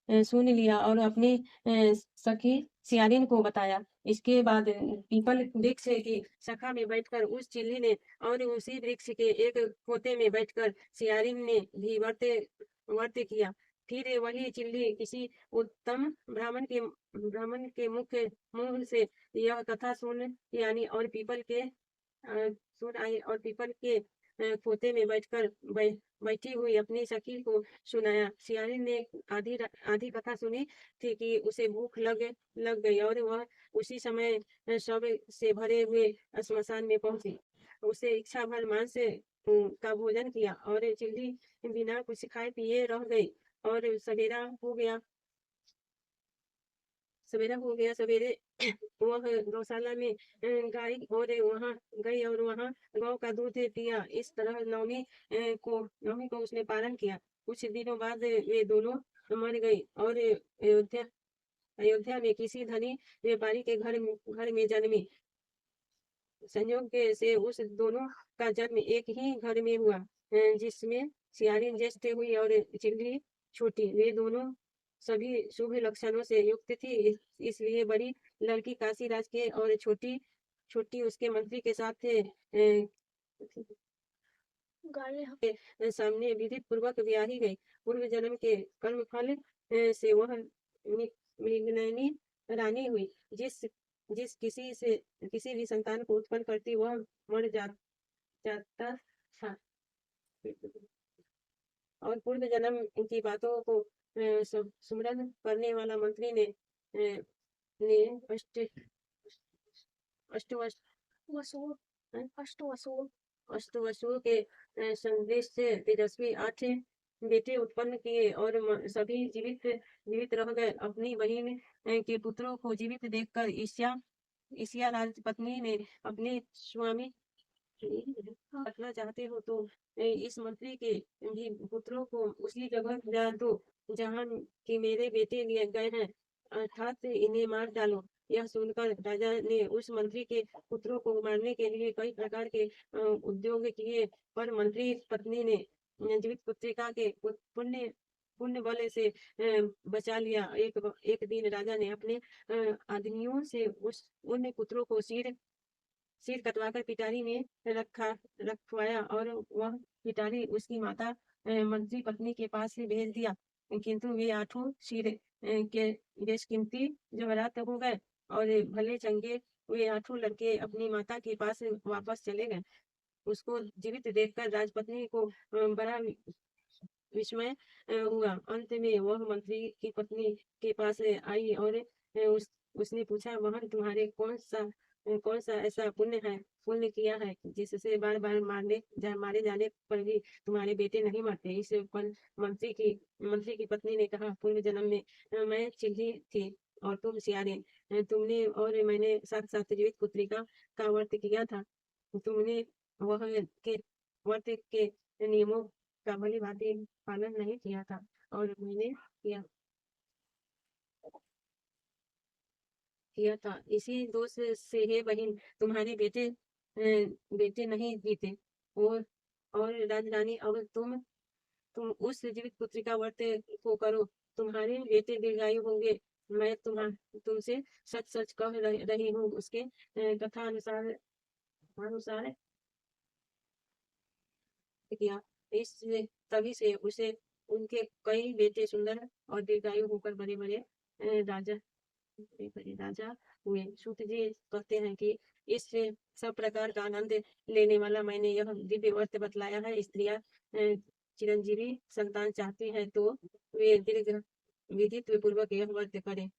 सुन लिया और अपनी सखी सियारिन को बताया। इसके बाद पीपल वृक्ष की शाखा में बैठकर उस चिल्ली ने और उसी वृक्ष के एक पोते में बैठकर सियारिन ने भी व्रत किया। फिर वही चिल्ली किसी उत्तम ब्राह्मण के मुंह से यह कथा सुन यानी और पीपल के सुन आई और पीपल के पोते में बैठी हुई अपनी सखी को सुनाया। सियारिन ने आधी कथा सुनी थी कि उसे भूख लग गई और वह उसी समय शव से भरे हुए श्मशान में पहुंची। उसे इच्छा भर मांस का भोजन किया और चिल्ली बिना कुछ खाए पिए रह गई और सवेरे वह गौशाला में गाय और वहां गई और वहां गौ का दूध पिया। इस तरह नवमी को उसने पालन किया। कुछ दिनों बाद वे दोनों मर गई और अयोध्या में किसी धनी व्यापारी के घर में जन्मी। संयोग से उस दोनों का जन्म एक ही घर में हुआ, जिसमें सियारिन ज्येष्ठ हुई और चिल्ली छोटी। वे दोनों सभी शुभ लक्षणों से युक्त थी, इसलिए बड़ी लड़की काशीराज के और छोटी छोटी उसके मंत्री के साथ के सामने विधि पूर्वक ब्याही गई। पूर्व जन्म के कर्म फल से वह मृगनयनी रानी हुई। जिस जिस किसी भी संतान को उत्पन्न करती वह जाता था। और पूर्व जन्म की बातों को सुमरन करने वाला मंत्री ने अष्ट वसु अष्टवसु के संदेश से तेजस्वी 8 बेटे उत्पन्न किए और सभी जीवित रह गए। अपनी बहन के पुत्रों को जीवित देखकर ईसिया राजपत्नी ने अपने स्वामी रखना चाहते हो तो इस मंत्री के भी पुत्रों को उसी जगह जा दो जहाँ कि मेरे बेटे लिए गए हैं, अर्थात इन्हें मार डालो। यह सुनकर राजा ने उस मंत्री के पुत्रों को मारने के लिए कई प्रकार के उद्योग किए, पर मंत्री पत्नी ने जीवित पुत्रिका के पुण्य बल से बचा लिया। एक दिन राजा ने अपने आदमियों से उन पुत्रों को सिर कटवाकर पिटारी में रखवाया और वह पिटारी उसकी माता मंत्री पत्नी के पास से भेज दिया। किंतु वे 8 सिर के बेशकीमती जवाहरात हो गए और भले चंगे वे 8 लड़के अपनी माता के पास वापस चले गए। उसको जीवित देखकर राजपत्नी को बड़ा विस्मय हुआ। अंत में वह मंत्री की पत्नी के पास आई और उसने पूछा, बहन तुम्हारे कौन सा ऐसा पुण्य किया है जिससे बार बार मारे जाने पर भी तुम्हारे बेटे नहीं मरते। इस पर मंत्री की पत्नी ने कहा, पूर्व जन्म में मैं चिल्ली थी और तुम सियारिन। तुमने और मैंने साथ साथ जीवित पुत्रिका का व्रत किया था। तुमने वह के व्रत के नियमों का भली भांति पालन नहीं किया था और मैंने किया था। इसी दोष से हे बहन तुम्हारे बेटे नहीं जीते और राजरानी अब तुम उस जीवित पुत्री का व्रत को करो, तुम्हारे बेटे दीर्घायु होंगे। मैं तुमसे सच सच कह रही हूँ। उसके कथा अनुसार किया। इस तभी से उसे उनके कई बेटे सुंदर और दीर्घायु होकर बड़े बड़े राजा हुए। सूत जी कहते हैं कि इस सब प्रकार का आनंद लेने वाला मैंने यह दिव्य व्रत बतलाया है। स्त्रियां चिरंजीवी संतान चाहती हैं तो वे दीर्घ विधित्व पूर्वक यह व्रत करें।